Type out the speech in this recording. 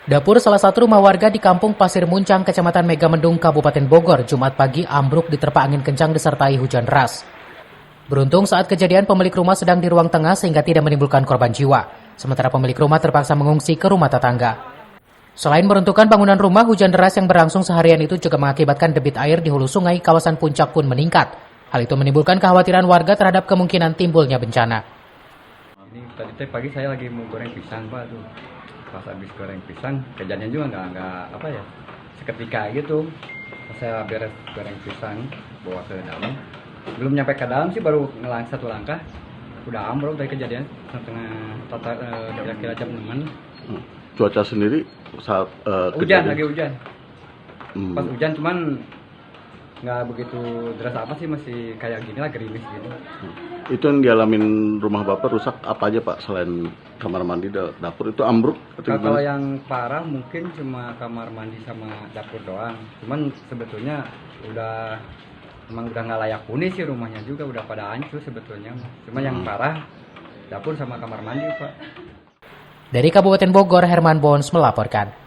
Dapur salah satu rumah warga di Kampung Pasir Muncang, Kecamatan Megamendung, Kabupaten Bogor, Jumat pagi ambruk diterpa angin kencang disertai hujan deras. Beruntung saat kejadian pemilik rumah sedang di ruang tengah sehingga tidak menimbulkan korban jiwa. Sementara pemilik rumah terpaksa mengungsi ke rumah tetangga. Selain meruntuhkan bangunan rumah, hujan deras yang berlangsung seharian itu juga mengakibatkan debit air di hulu sungai kawasan puncak pun meningkat. Hal itu menimbulkan kekhawatiran warga terhadap kemungkinan timbulnya bencana. Ini tadi pagi saya lagi mau goreng pisang Pak tuh. Pas habis goreng pisang, kejadian juga nggak apa ya, seketika gitu. Pas saya beres goreng pisang, bawa ke dalam. Belum nyampe ke dalam sih baru satu langkah, udah ambruk dari kejadian kira-kira jam 6. Cuaca sendiri saat Hujan, lagi hujan. Hmm. Pas hujan cuman nggak begitu deras apa sih, masih kayak gini lah, gerimis gitu. Itu yang dialamin rumah Bapak rusak apa aja Pak, selain kamar mandi, dapur itu ambruk? Kalau yang parah mungkin cuma kamar mandi sama dapur doang. Cuman sebetulnya emang udah nggak layak huni sih, rumahnya juga udah pada hancur sebetulnya. Cuma yang parah dapur sama kamar mandi Pak. Dari Kabupaten Bogor, Herman Bons melaporkan.